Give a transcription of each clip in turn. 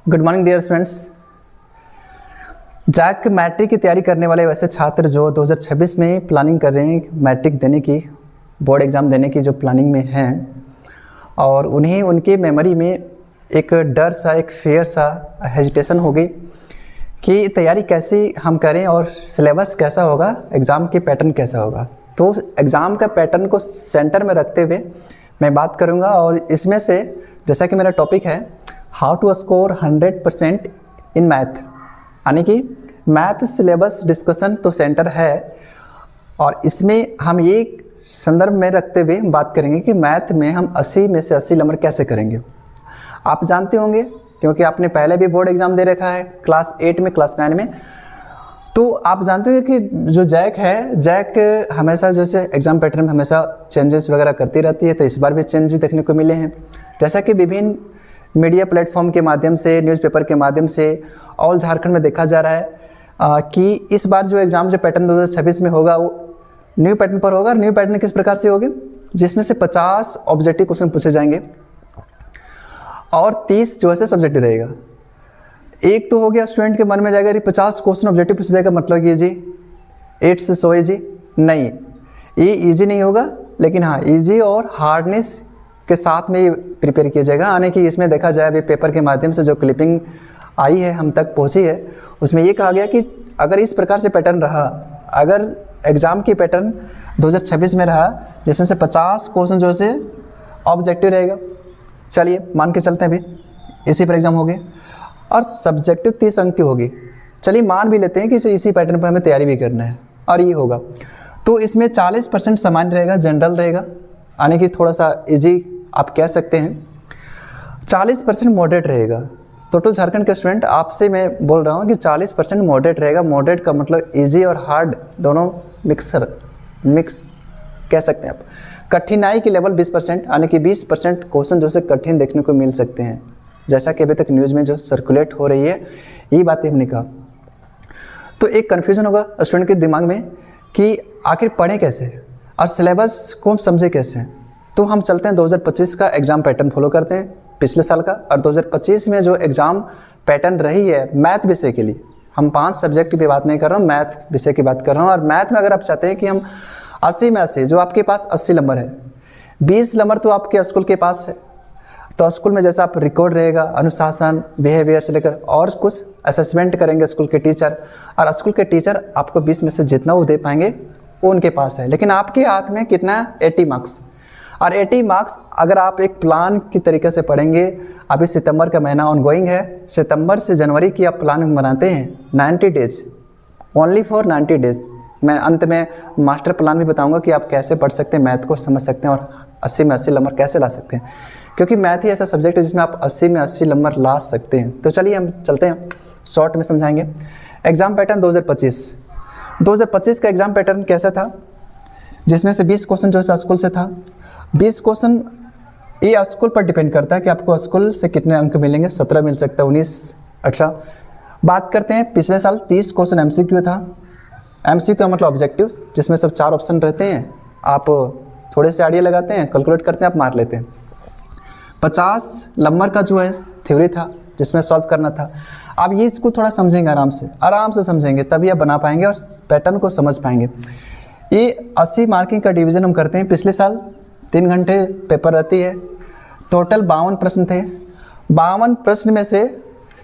Good morning dear students. JAC matric की तैयारी करने वाले वैसे छात्र जो 2026 में प्लानिंग कर रहे हैं मैट्रिक देने की, बोर्ड एग्ज़ाम देने की जो प्लानिंग में हैं, और उन्हें उनके मेमोरी में एक डर सा, एक फेयर सा, हेजिटेशन होगी कि तैयारी कैसे हम करें और सिलेबस कैसा होगा, एग्ज़ाम के पैटर्न कैसा होगा। तो एग्ज़ाम का पैटर्न को सेंटर में रखते हुए मैं बात करूंगा, और इसमें से जैसा कि मेरा टॉपिक है how to score 100% in math, यानी कि मैथ सिलेबस डिस्कशन तो सेंटर है, और इसमें हम ये संदर्भ में रखते हुए बात करेंगे कि मैथ में हम 80 में से 80 नंबर कैसे करेंगे। आप जानते होंगे क्योंकि आपने पहले भी बोर्ड एग्ज़ाम दे रखा है क्लास 8 में, क्लास 9 में, तो आप जानते हो कि जो जैक है, जैक हमेशा जैसे एग्ज़ाम पैटर्न में हमेशा चेंजेस वगैरह करती रहती है, तो इस बार भी चेंजेस देखने को मिले हैं। जैसा कि विभिन्न मीडिया प्लेटफॉर्म के माध्यम से, न्यूज़पेपर के माध्यम से ऑल झारखंड में देखा जा रहा है कि इस बार जो एग्ज़ाम जो पैटर्न 2026 में होगा वो न्यू पैटर्न पर होगा। न्यू पैटर्न किस प्रकार से होगी, जिसमें से 50 ऑब्जेक्टिव क्वेश्चन पूछे जाएंगे और 30 जो है सब्जेक्टिव रहेगा। एक तो हो गया स्टूडेंट के मन में जाएगा 50 क्वेश्चन ऑब्जेक्टिव पूछा जाएगा, मतलब ये जी 8 से 100 ईजी नहीं, ये ईजी नहीं होगा, लेकिन हाँ ईजी और हार्डनेस के साथ में प्रिपेयर किया जाएगा। यानी कि इसमें देखा जाए अभी पेपर के माध्यम से जो क्लिपिंग आई है, हम तक पहुंची है, उसमें ये कहा गया कि अगर इस प्रकार से पैटर्न रहा, अगर एग्ज़ाम की पैटर्न 2026 में रहा जिसमें से 50 क्वेश्चन जो है ऑब्जेक्टिव रहेगा, चलिए मान के चलते हैं अभी इसी पर एग्ज़ाम हो गए, और सब्जेक्टिव 30 अंक की होगी, चलिए मान भी लेते हैं कि इसी पैटर्न पर हमें तैयारी भी करना है और ये होगा, तो इसमें 40% सामान्य रहेगा, जनरल रहेगा, यानी कि थोड़ा सा इजी आप कह सकते हैं, 40% मॉडरेट रहेगा। टोटल झारखंड के स्टूडेंट आपसे मैं बोल रहा हूँ कि 40% मॉडरेट रहेगा। मॉडरेट का मतलब इजी और हार्ड दोनों मिक्स कह सकते हैं आप। कठिनाई की लेवल 20%, यानी कि 20% क्वेश्चन जो से कठिन देखने को मिल सकते हैं, जैसा कि अभी तक न्यूज़ में जो सर्कुलेट हो रही है, ये बातें हमने कहा। तो एक कन्फ्यूजन होगा स्टूडेंट के दिमाग में कि आखिर पढ़ें कैसे और सिलेबस को हम समझे कैसे। तो हम चलते हैं 2025 का एग्ज़ाम पैटर्न फॉलो करते हैं पिछले साल का, और 2025 में जो एग्ज़ाम पैटर्न रही है मैथ विषय के लिए, हम 5 सब्जेक्ट की बात नहीं कर रहा हूँ, मैथ विषय की बात कर रहा हूँ। और मैथ में अगर आप चाहते हैं कि हम 80 में 80, जो आपके पास 80 नंबर है, 20 नंबर तो आपके स्कूल के पास है, तो स्कूल में जैसा आप रिकॉर्ड रहेगा, अनुशासन, बिहेवियर से लेकर और कुछ असेसमेंट करेंगे स्कूल के टीचर, और स्कूल के टीचर आपको 20 में से जितना वो दे पाएंगे वो उनके पास है। लेकिन आपके हाथ में कितना, 80 मार्क्स, और 80 मार्क्स अगर आप एक प्लान की तरीके से पढ़ेंगे, अभी सितंबर का महीना ऑनगोइंग है, सितंबर से जनवरी की आप प्लान बनाते हैं 90 डेज, ओनली फॉर 90 डेज। मैं अंत में मास्टर प्लान भी बताऊंगा कि आप कैसे पढ़ सकते हैं, मैथ को समझ सकते हैं और 80 में 80 नंबर कैसे ला सकते हैं, क्योंकि मैथ ही ऐसा सब्जेक्ट है जिसमें आप 80 में 80 नंबर ला सकते हैं। तो चलिए हम चलते हैं, शॉर्ट में समझाएंगे। एग्ज़ाम पैटर्न 2025 का एग्ज़ाम पैटर्न कैसा था, जिसमें से 20 क्वेश्चन जो है स्कूल से था। 20 क्वेश्चन ये स्कूल पर डिपेंड करता है कि आपको स्कूल से कितने अंक मिलेंगे, 17 मिल सकता है, 19, 18। बात करते हैं पिछले साल 30 क्वेश्चन MCQ था। MCQ का मतलब ऑब्जेक्टिव, जिसमें सब 4 ऑप्शन रहते हैं, आप थोड़े से आइडिया लगाते हैं, कैलकुलेट करते हैं, आप मार लेते हैं। 50 नंबर का जो है थ्योरी था, जिसमें सॉल्व करना था। आप ये इसको थोड़ा समझेंगे, आराम से समझेंगे, तभी आप बना पाएंगे और पैटर्न को समझ पाएंगे। ये 80 मार्किंग का डिवीज़न हम करते हैं। पिछले साल 3 घंटे पेपर रहती है, टोटल 52 प्रश्न थे। 52 प्रश्न में से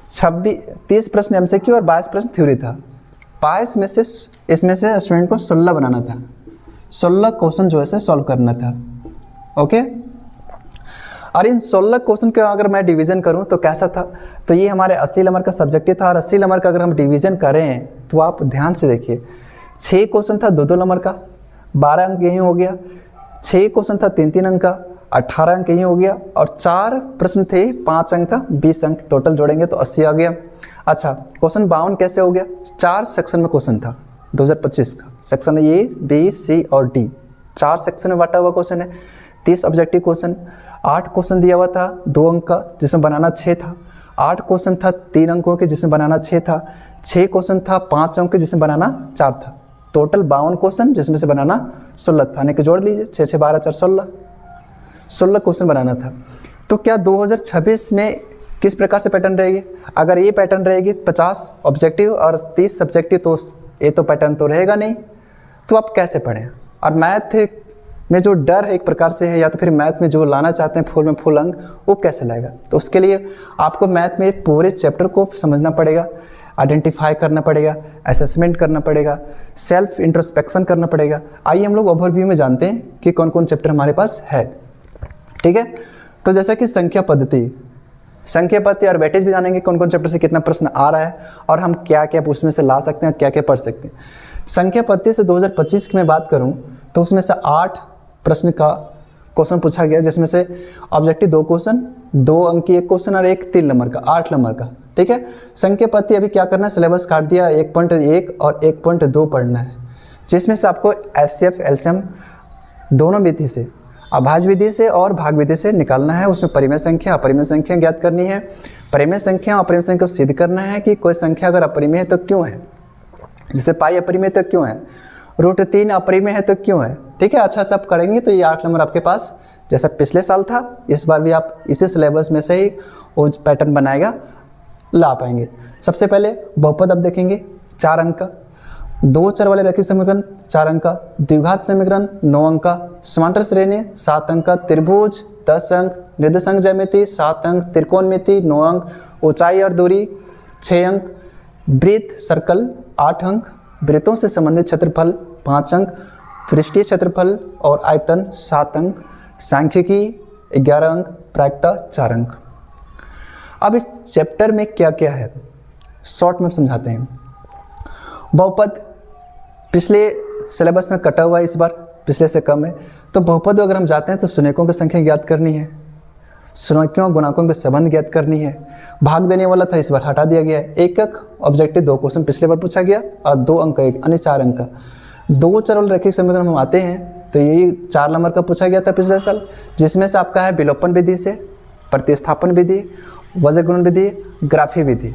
30 प्रश्न MCQ और 22 प्रश्न थ्योरी था। 22 में से इसमें से स्टूडेंट को 16 बनाना था, 16 क्वेश्चन जो है सॉल्व करना था। ओके, और इन 16 क्वेश्चन का अगर मैं डिवीज़न करूं तो कैसा था, तो ये हमारे 80 नंबर का सब्जेक्टिव था, और 80 नंबर का अगर हम डिवीज़न करें तो आप ध्यान से देखिए, 6 क्वेश्चन था 2-2 नंबर का, 12 अंक यही हो गया। 6 क्वेश्चन था 3-3 अंक का, 18 अंक यही हो गया, और 4 प्रश्न थे 5 अंक का, 20 अंक टोटल जोड़ेंगे तो 80 आ गया। अच्छा, क्वेश्चन 52 कैसे हो गया, 4 सेक्शन में क्वेश्चन था 2025 का, सेक्शन A, B, C और D, 4 सेक्शन में बांटा हुआ क्वेश्चन है। 30 ऑब्जेक्टिव क्वेश्चन, 8 क्वेश्चन दिया हुआ था 2 अंक का, जिसमें बनाना 6 था। 8 क्वेश्चन था 3 अंकों के, जिसमें बनाना 6 था। 6 क्वेश्चन था 5 अंक के, जिसमें बनाना 4 था। टोटल 52 क्वेश्चन, जिसमें से बनाना 16 था, यानी कि जोड़ लीजिए 6 6 12 4 16 क्वेश्चन बनाना था। तो क्या 2026 में किस प्रकार से पैटर्न रहेगी? अगर ये पैटर्न रहेगी 50 ऑब्जेक्टिव और 30 सब्जेक्टिव, तो ये तो पैटर्न तो रहेगा नहीं, तो आप कैसे पढ़ें? और मैथ में जो डर है एक प्रकार से है, या तो फिर मैथ में जो लाना चाहते हैं फुल में फुल अंक, वो कैसे लाएगा? तो उसके लिए आपको मैथ में पूरे चैप्टर को समझना पड़ेगा, आइडेंटिफाई करना पड़ेगा, असेसमेंट करना पड़ेगा, सेल्फ इंट्रोस्पेक्शन करना पड़ेगा। आइए हम लोग ओवरव्यू में जानते हैं कि कौन कौन चैप्टर हमारे पास है। ठीक है, तो जैसा कि संख्या पद्धति और वेटेज भी जानेंगे, कौन कौन चैप्टर से कितना प्रश्न आ रहा है और हम क्या क्या उसमें से ला सकते हैं, क्या क्या पढ़ सकते हैं। संख्या पद्धति से 2025 की मैं बात करूं तो उसमें से 8 प्रश्न का क्वेश्चन पूछा गया, जिसमें से ऑब्जेक्टिव 2 क्वेश्चन, 2 अंक की 1 क्वेश्चन और एक 3 नंबर का, 8 नंबर का। ठीक है, संख्या पद्धति अभी क्या करना है, सिलेबस काट दिया, 1.1 और 1.2 पढ़ना है, जिसमें से आपको एचसीएफ एलसीएम दोनों विधि से, अभाज्य विधि से और भाग विधि से निकालना है। उसमें परिमेय संख्या अपरिमेय संख्या ज्ञात करनी है, परिमेय संख्या अपरिमेय संख्या को सिद्ध करना है कि कोई संख्या अगर अपरिमेय है तो क्यों है, जैसे पाई अपरिमेय तो क्यों है, √3 अपरिमेय है तो क्यों है। ठीक है, अच्छा सब करेंगे तो ये 8 नंबर आपके पास, जैसा पिछले साल था इस बार भी आप इसी सिलेबस में से ही वो पैटर्न बनाएगा, ला पाएंगे। सबसे पहले बहुपद अब देखेंगे, 4 अंक का, 2 चर वाले रैखिक समीकरण 4 अंक का, द्विघात समीकरण 9 अंक का, समांतर श्रेणी 7 अंक का, त्रिभुज 10 अंक, निर्देशांक ज्यामिति 7 अंक, त्रिकोणमिति 9 अंक, ऊंचाई और दूरी 6 अंक, वृत्त सर्कल 8 अंक, वृत्तों से संबंधित क्षेत्रफल 5 अंक, पृष्ठीय क्षेत्रफल और आयतन 7 अंक, सांख्यिकी 11 अंक, प्रायिकता 4 अंक। अब इस चैप्टर में क्या क्या है शॉर्ट में समझाते हैं। बहुपद पिछले सिलेबस में कटा हुआ है, इस बार पिछले से कम है, तो बहुपद अगर हम जाते हैं तो शून्यकों की संख्या ज्ञात करनी है, शून्यकों गुणकों के संबंध ज्ञात करनी है। भाग देने वाला था, इस बार हटा दिया गया है। एक ऑब्जेक्टिव 2 क्वेश्चन पिछले बार पूछा गया और 2 अंक का एक, यानी 4 अंक का। 2 चर वाले रैखिक समीकरण हम आते हैं तो यही 4 नंबर का पूछा गया था पिछले साल, जिसमें से आपका है विलोपन विधि से, प्रतिस्थापन विधि, वज्र गुणन विधि, ग्राफी विधि।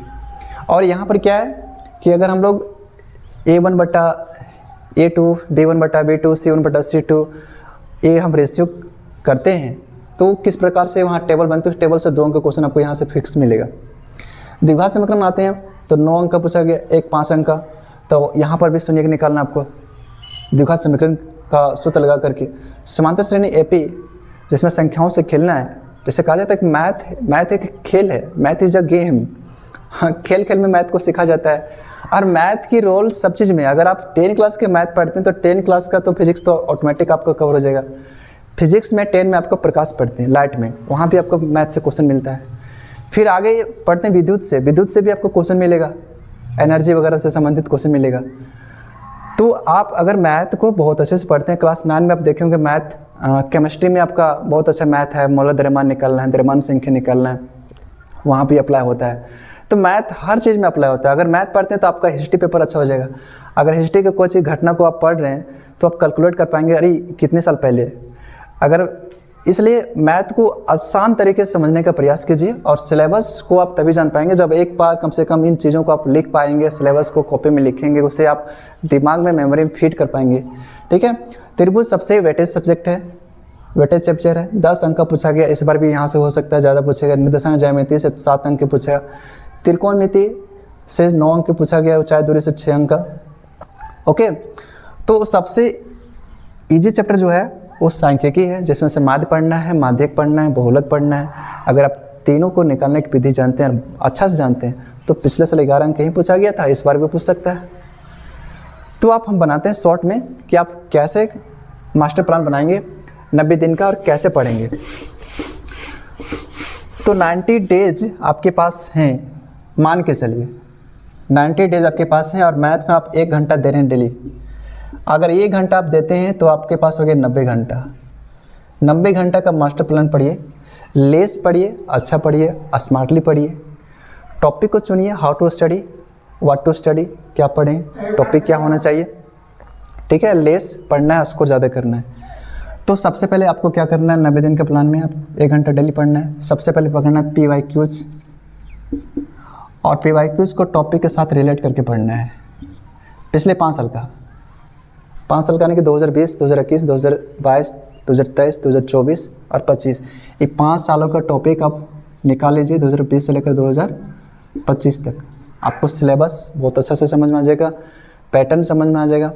और यहाँ पर क्या है कि अगर हम लोग A1/A2, B1/B2, C1/C2 ये हम रेशियो करते हैं तो किस प्रकार से वहाँ टेबल बनती है, उस टेबल से 2 अंक का क्वेश्चन आपको यहाँ से फिक्स मिलेगा। द्विघात समीकरण आते हैं तो 9 अंक का पूछा गया, एक 5 अंक का, तो यहाँ पर भी शून्य निकालना आपको द्विघात समीकरण का सूत्र लगा करके। समांतर श्रेणी एपी, जिसमें संख्याओं से खेलना है, जैसे कहा जाता है कि मैथ एक खेल है, मैथ इज अ गेम। हाँ, खेल खेल में मैथ को सीखा जाता है। और मैथ की रोल सब चीज़ में, अगर आप 10 क्लास के मैथ पढ़ते हैं तो 10 क्लास का तो फिजिक्स तो ऑटोमेटिक आपको कवर हो जाएगा। फिजिक्स में 10 में आपको प्रकाश पढ़ते हैं, लाइट में, वहाँ भी आपको मैथ से क्वेश्चन मिलता है। फिर आगे पढ़ते हैं विद्युत से भी आपको क्वेश्चन मिलेगा, एनर्जी वगैरह से संबंधित क्वेश्चन मिलेगा। तो आप अगर मैथ को बहुत अच्छे से पढ़ते हैं, क्लास 9 में आप देखेंगे मैथ, केमिस्ट्री में आपका बहुत अच्छा मैथ है, मौलिक द्रव्यमान निकालना है, द्रव्यमान संख्या निकालना है, वहाँ भी अप्लाई होता है। तो मैथ हर चीज़ में अप्लाई होता है। अगर मैथ पढ़ते हैं तो आपका हिस्ट्री पेपर अच्छा हो जाएगा। अगर हिस्ट्री के कोई चीज़ घटना को आप पढ़ रहे हैं तो आप कैलकुलेट कर पाएंगे, अरे कितने साल पहले। अगर इसलिए मैथ को आसान तरीके से समझने का प्रयास कीजिए, और सिलेबस को आप तभी जान पाएंगे जब एक बार कम से कम इन चीज़ों को आप लिख पाएंगे, सिलेबस को कॉपी में लिखेंगे, उससे आप दिमाग में मेमोरी में फीड कर पाएंगे। ठीक है, त्रिभुज सबसे वेटेज सब्जेक्ट है, वेटेज चैप्टर है, 10 अंक का पूछा गया, इस बार भी यहाँ से हो सकता है ज़्यादा पूछेगा। निर्देशांक ज्यामिति से 7 अंक के पूछा, त्रिकोणमिति से 9 अंक के पूछा गया, ऊंचाई दूरी से 6 अंक का। ओके, तो सबसे इजी चैप्टर जो है वो सांख्यिकी है, जिसमें से माध्य पढ़ना है, माध्यक पढ़ना है, बहुलक पढ़ना है। अगर आप तीनों को निकालने की विधि जानते हैं, अच्छा से जानते हैं, तो पिछले साल 11 अंक कहीं पूछा गया था, इस बार भी पूछ सकता है। तो आप हम बनाते हैं शॉर्ट में कि आप कैसे मास्टर प्लान बनाएंगे 90 दिन का और कैसे पढ़ेंगे। तो 90 डेज आपके पास हैं, मान के चलिए 90 डेज आपके पास हैं, और मैथ में आप 1 घंटा दे रहे हैं डेली। अगर 1 घंटा आप देते हैं तो आपके पास हो गया 90 घंटा। 90 घंटा का मास्टर प्लान पढ़िए, लेस पढ़िए, अच्छा पढ़िए, स्मार्टली पढ़िए, टॉपिक को चुनिए, how to study, what to study, क्या पढ़ें, टॉपिक क्या होना चाहिए। ठीक है, लेस पढ़ना है, उसको ज़्यादा करना है। तो सबसे पहले आपको क्या करना है, 90 दिन के प्लान में आप 1 घंटा डेली पढ़ना है। सबसे पहले पढ़ना है PYQs, और PYQs को टॉपिक के साथ रिलेट करके पढ़ना है। पिछले 5 साल का, 5 साल का यानी कि 2020, 2021, 2022, 2023, 2024 और 25, ये 5 सालों का टॉपिक आप निकाल लीजिए 2020 से लेकर 2025 तक। आपको सिलेबस बहुत अच्छा से समझ में आ जाएगा, पैटर्न समझ में आ जाएगा।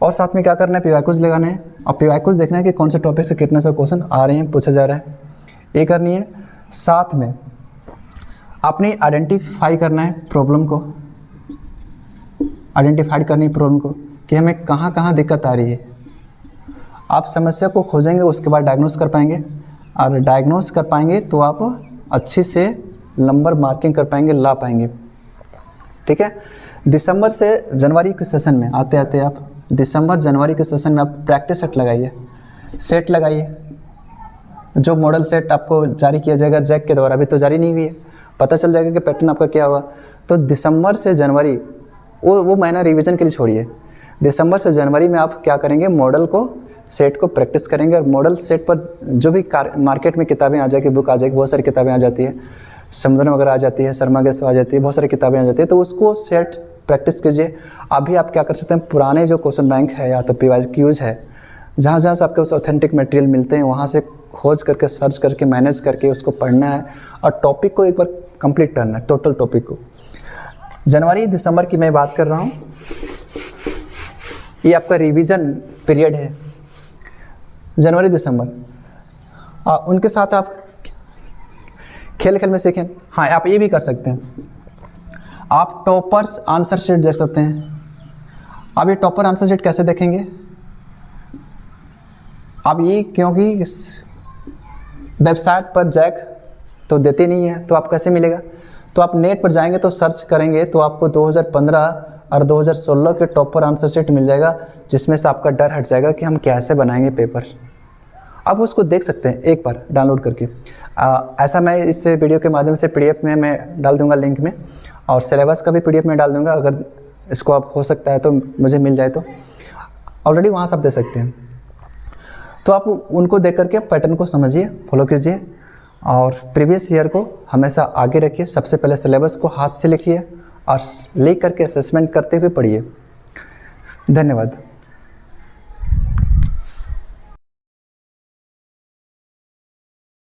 और साथ में क्या करना है, पीवाईक्यूज लगाने हैं और पीवाईक्यूज देखना है कि कौन से टॉपिक से कितने से क्वेश्चन आ रहे हैं, पूछा जा रहा है, ये करनी है। साथ में आपने आइडेंटिफाई करना है प्रॉब्लम को, आइडेंटिफाई करनी है प्रॉब्लम को कि हमें कहाँ कहाँ दिक्कत आ रही है। आप समस्या को खोजेंगे, उसके बाद डायग्नोस कर पाएंगे, और डायग्नोस कर पाएंगे तो आप अच्छे से नंबर मार्किंग कर पाएंगे, ला पाएंगे। ठीक है। दिसंबर से जनवरी के सेशन में आते आते आप दिसंबर जनवरी के सेशन में आप प्रैक्टिस सेट लगाइए, सेट लगाइए। जो मॉडल सेट आपको जारी किया जाएगा जैक के द्वारा, अभी तो जारी नहीं हुई है, पता चल जाएगा कि पैटर्न आपका क्या होगा। तो दिसंबर से जनवरी वो महीना रिवीजन के लिए छोड़िए। दिसंबर से जनवरी में आप क्या करेंगे, मॉडल को सेट को प्रैक्टिस करेंगे। और मॉडल सेट पर जो भी मार्केट में किताबें आ जाएगी, बुक आ जाएगी, बहुत सारी किताबें आ जाती है, समुद्रन वगैरह आ जाती है, शर्मा गैस आ जाती है, बहुत सारी किताबें आ जाती है, तो उसको सेट प्रैक्टिस कीजिए। अभी आप क्या कर सकते हैं, पुराने जो क्वेश्चन बैंक है या तो पीवाईक्यूज है, जहाँ जहाँ से आपके पास ऑथेंटिक मटेरियल मिलते हैं, वहाँ से खोज करके, सर्च करके, मैनेज करके उसको पढ़ना है और टॉपिक को एक बार कंप्लीट करना है, टोटल टॉपिक को। जनवरी दिसंबर की मैं बात कर रहा हूँ, ये आपका रिवीजन पीरियड है, जनवरी दिसंबर। उनके साथ आप खेल खेल में सीखें। हाँ, आप ये भी कर सकते हैं, आप टॉपर्स आंसर शीट देख सकते हैं। अब ये टॉपर आंसर शीट कैसे देखेंगे, अब ये क्योंकि वेबसाइट पर जैक तो देते नहीं है, तो आप कैसे मिलेगा, तो आप नेट पर जाएंगे तो सर्च करेंगे तो आपको 2015 और 2016 के टॉपर आंसर शीट मिल जाएगा, जिसमें से आपका डर हट जाएगा कि हम कैसे बनाएंगे पेपर। आप उसको देख सकते हैं एक बार डाउनलोड करके। ऐसा मैं इस वीडियो के माध्यम से पीडीएफ में मैं डाल दूंगा लिंक में, और सिलेबस का भी पीडीएफ में डाल दूंगा। अगर इसको आप हो सकता है तो मुझे मिल जाए तो ऑलरेडी वहाँ से आप दे सकते हैं। तो आप उनको देख करके पैटर्न को समझिए, फॉलो कीजिए और प्रीवियस ईयर को हमेशा आगे रखिए। सबसे पहले सिलेबस को हाथ से लिखिए और लिख करके असेसमेंट करते हुए पढ़िए। धन्यवाद।